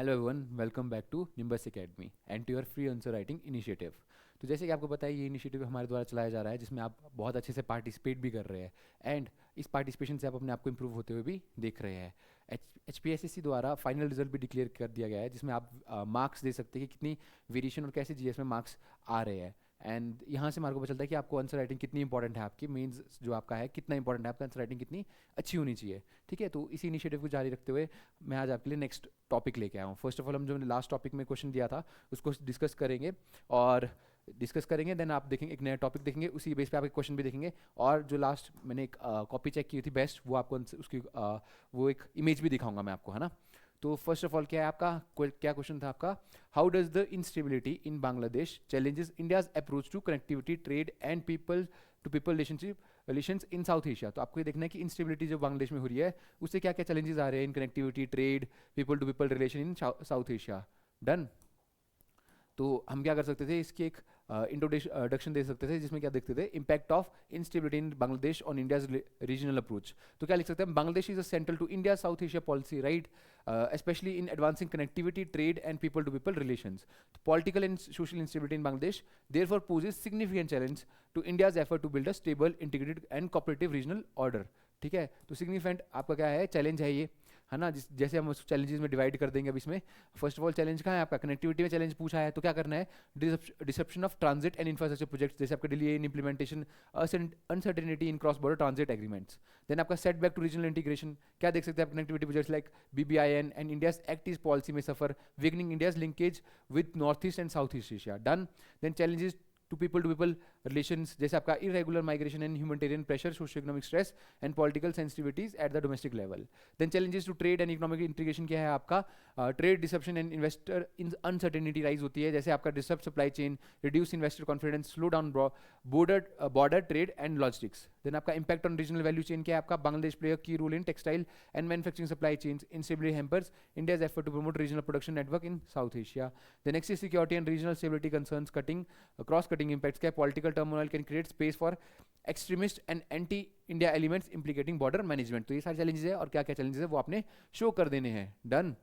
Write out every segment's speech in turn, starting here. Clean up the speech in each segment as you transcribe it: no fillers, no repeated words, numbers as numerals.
Hello everyone, welcome back to Nimbus academy and to your free answer writing initiative. तो जैसे कि आपको पता है, ये इनिशिएटिव हमारे द्वारा चलाया जा रहा है जिसमें आप बहुत अच्छे से पार्टिसिपेट भी कर रहे हैं एंड इस पार्टिसिपेशन से आप अपने आप को इम्प्रूव होते हुए भी देख रहे हैं। H P S S C द्वारा फाइनल रिजल्ट भी डिक्लेयर कर दिया गया है जिसमें आप मार्क्स दे सकते हैं कि कितनी वेरिएशन और कैसे जी एस में मार्क्स आ रहे हैं। एंड यहाँ से हमारे को पता चलता है कि आपको आंसर राइटिंग कितनी इंपॉर्टेंट है, आपकी मीन्स जो आपका है कितना इंपॉर्टेंट है, आपका आंसर राइटिंग कितनी अच्छी होनी चाहिए। ठीक है, तो इसी इनिशिएटिव को जारी रखते हुए मैं आज आपके लिए नेक्स्ट टॉपिक लेके आया हूँ। फर्स्ट ऑफ ऑल, हम जो लास्ट टॉपिक में क्वेश्चन दिया था उसको डिस्कस करेंगे और डिस्कस करेंगे, देन आप देखेंगे एक नया टॉपिक देखेंगे, उसी बेस पे आप एक क्वेश्चन भी देखेंगे। और जो लास्ट मैंने एक कॉपी चेक की थी बेस्ट, वो आपको उसकी वो एक इमेज भी दिखाऊंगा मैं आपको, है ना। तो फर्स्ट ऑफ ऑल क्या है आपका क्या क्वेश्चन था आपका, how does the instability in Bangladesh challenges India's approach to connectivity, trade and people to people relationship relations in South Asia. तो आपको ये देखना है कि इंस्टेबिलिटी जो बांग्लादेश में हो रही है उससे क्या क्या चैलेंजेस आ रहे हैं in connectivity, trade, people to people relation in South Asia. Done. तो हम क्या कर सकते थे, इसकी एक इंट्रोडक्शन दे सकते थे जिसमें क्या देखते थे, impact of instability in Bangladesh on India's regional approach. तो क्या लिख सकते हैं, Bangladesh is a central to India South Asia policy, right, especially in advancing connectivity, trade and people to people relations. Political and social instability in Bangladesh therefore poses significant challenge to India's effort to build a stable, integrated and cooperative regional order. ठीक है, तो significant आपका क्या है, challenge है ये, है ना। जैसे हम उस चैलेंजेस में डिवाइड कर देंगे अब इसमें। फर्स्ट ऑफ ऑल चैलेंज कहाँ है आपका, कनेक्टिविटी में चैलेंज पूछा है, तो क्या करना है, disruption of transit and infrastructure projects, जैसे आपका delay in implementation, uncertainty in cross border transit agreements. Then आपका set back to regional integration, क्या देख सकते हैं आप, connectivity projects like BBIN and India's Act East policy may suffer, weakening India's linkage with Northeast and Southeast Asia. Done. Then challenges to people relations, जैसे आपका irregular migration and humanitarian pressure, socio-economic stress and political sensitivities at the domestic level. Then challenges to trade and economic integration क्या है आपका, trade disruption and investor uncertainty rise होती है, जैसे आपका disrupt supply chain, reduce investor confidence, slow down border trade and logistics. Then आपका impact on regional value chain क्या है आपका, Bangladesh play a key role in textile and manufacturing supply chains, instability hampers India's effort to promote regional production network in South Asia. The next is security and regional stability concerns, cross-cutting impacts क्या, political turmoil can create space for extremist and anti-India elements implicating border management. तो ये सारे challenges है और क्या क्या challenges है वो आपने show कर देने हैं। Done.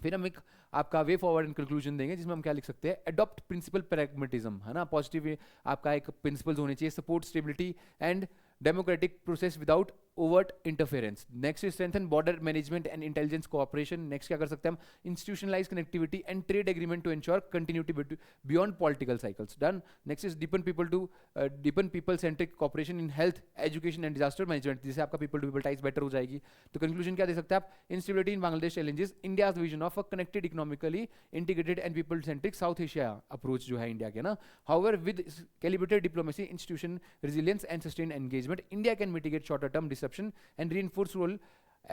फिर हम एक आपका वे फॉरवर्ड एंड कंक्लूजन देंगे जिसमें हम क्या लिख सकते हैं, अडॉप्ट प्रिंसिपल प्रैग्मेटिज्म, है ना, पॉजिटिव आपका एक प्रिंसिपल्स होने चाहिए, support stability and democratic process without overt interference. Next strengthen border management and intelligence cooperation. Next क्या कर सकते हैं हम, institutionalize connectivity and trade agreement to ensure continuity beyond political cycles. Done. Next is deepen people centric cooperation in health, education and disaster management, जिससे आपका people to people ties better हो जाएगी। तो कंक्लूजन क्या दे सकते हैं आप, instability in Bangladesh challenges India's vision of a connected economically integrated and people centric south Asia approach जो है इंडिया के ना। However with calibrated diplomacy, institution resilience and sustained engagement, India can mitigate shorter term disruption and reinforce role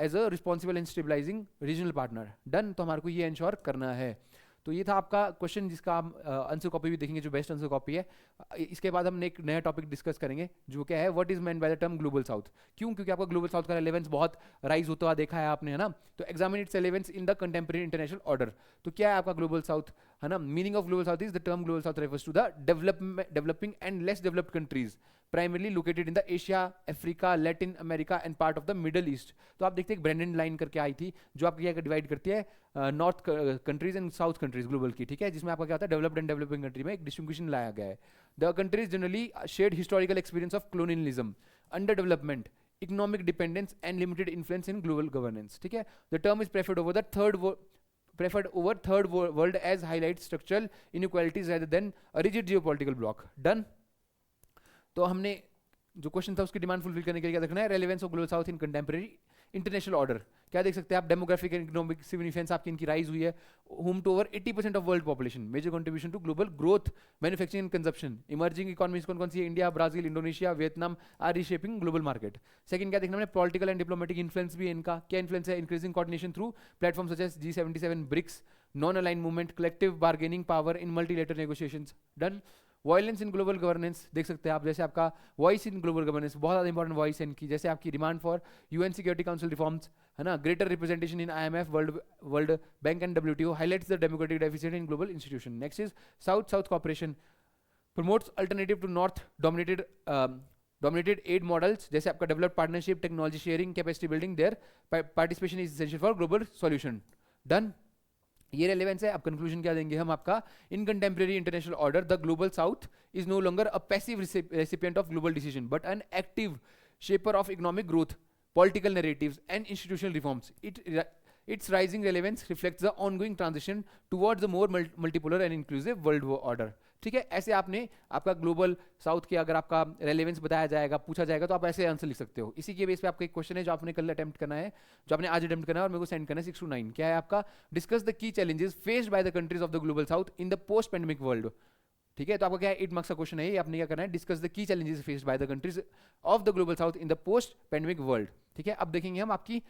as a responsible and stabilizing regional partner. Done. तो हमारे को ये ensure करना है। तो ये था आपका क्वेश्चन जिसका हम आंसर कॉपी भी देखेंगे, जो बेस्ट आंसर कॉपी है। इसके बाद हम एक नया टॉपिक डिस्कस करेंगे जो क्या है, what is meant by the term Global South. क्यों, क्योंकि आपका ग्लोबल साउथ का रेलेवेंस बहुत राइज होता हुआ देखा है आपने, है ना। तो examine its relevance in the contemporary international order. तो क्या है आपका ग्लोबल साउथ, है ना। Meaning of Global South is the term Global South refers to the developing and less developed countries primarily located in the Asia, Africa, Latin America and part of the Middle East. तो आप देखते हैं Brendon line करके आई थी जो आपकी क्या divide करती है north countries and south countries global की, ठीक है, जिसमें आपका क्या होता है, डेवलप्ड एंड डेवलपिंग कंट्री में एक डिस्टिंग्विशन लाया गया है। The countries generally shared historical experience of colonialism, under development, economic dependence and limited influence in global governance, ठीक है। The term is preferred over third world as highlights structural inequalities rather than a rigid geopolitical bloc. Done. तो हमने जो question था उसकी demand fulfil करने के लिए क्या देखना है, relevance of Global south in contemporary international order. क्या देख सकते हैं आप, डेमोग्राफिक एंड इकोनॉमिक सिग्निफिकेंस आपकी इनकी राइज हुई है, home to over 80% of world population, major contribution to global growth, manufacturing and consumption, emerging economies कौन कौन सी है, India, Brazil, Indonesia, Vietnam are reshaping global market. Second क्या देखना है, पॉलिटिकल एंड डिप्लोमेटिक इन्फ्लुएंस भी है इनका, क्या इन्फ्लुएंस है, increasing coordination through platform such as G77, BRICS, non aligned movement, collective bargaining power in multilateral negotiations. Done. Violence in global governance देख सकते हैं आप, जैसे आपका वॉइस इन ग्लोबल गवर्नेंस, बहुत ज़्यादा इंपॉर्टेंट वॉइस है इनकी, जैसे आपकी demand for UN security council reforms, है ना, greater representation in IMF, world bank and WTO, highlights the democratic deficit in global institution. Next is south south cooperation, promotes alternative to north dominated aid models, जैसे आपका developed partnership, technology sharing, capacity building, their participation is essential for global solution. Done. ये relevance है। अब conclusion क्या देंगे हम आपका, in contemporary international order the global South is no longer a passive recipient of global decision but an active shaper of economic growth, political narratives and institutional reforms. Its rising relevance reflects the ongoing transition towards a more multipolar and inclusive world order. ठीक है, ऐसे आपने आपका Global south के अगर आपका relevance बताया जाएगा, पूछा जाएगा, तो आप ऐसे आंसर लिख सकते हो। इसी के बेस पे आपका एक क्वेश्चन है जो आपने कल अटेम्प्ट करना है, जो आपने आज अटेम्प्ट करना है और मेरे को सेंड करना है 6 to 9। क्या है आपका, discuss the key challenges faced by the countries of the global south in the post pandemic world. ठीक है, तो आपको क्या है 8 मार्क्स का क्वेश्चन है ये, आपने क्या करना है, discuss the key challenges faced by the countries of the global south in the post pandemic world. ठीक है, अब देखेंगे हम आपकी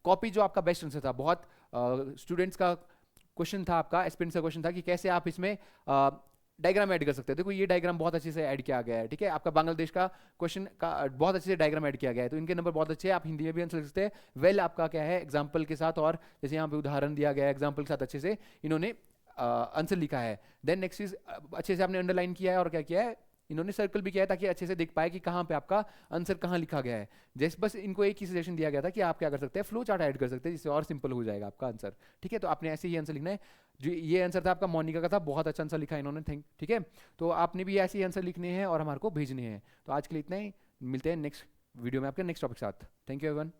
कॉपी जो आपका बेस्ट आंसर था। बहुत स्टूडेंट्स का क्वेश्चन था, आपका एस्पिरेंट्स का क्वेश्चन था कि कैसे आप इसमें डायग्राम ऐड कर सकते हैं। देखो ये डायग्राम बहुत अच्छे से ऐड किया गया है। ठीक है, आपका बांग्लादेश का क्वेश्चन का बहुत अच्छे से डायग्राम ऐड किया गया है, तो इनके नंबर बहुत अच्छे हैं। आप हिंदी में भी आंसर लिख सकते हैं। वेल आपका क्या है, एग्जाम्पल के साथ, और जैसे यहाँ पे उदाहरण दिया गया है, एग्जाम्पल के साथ अच्छे से इन्होंने आंसर लिखा है। देन नेक्स्ट चीज, अच्छे से आपने अंडरलाइन किया है और क्या किया है, इन्होंने सर्कल भी किया है ताकि अच्छे से देख पाए कि कहाँ पे आपका आंसर कहाँ लिखा गया है। जैसे बस इनको एक ही सजेशन दिया गया था कि आप क्या कर सकते हैं, फ्लो चार्ट ऐड कर सकते हैं, जिससे और सिंपल हो जाएगा आपका आंसर। ठीक है, तो आपने ऐसे ही आंसर लिखना है। जो ये आंसर था आपका मोनिका का था, बहुत अच्छा आंसर लिखा है इन्होंने, थैंक। ठीक है, तो आपने भी ऐसे ही आंसर लिखने हैं और हमारे को भेजने हैं। तो आज के लिए इतना ही, मिलते हैं नेक्स्ट वीडियो में आपके नेक्स्ट टॉपिक के साथ। Thank you everyone.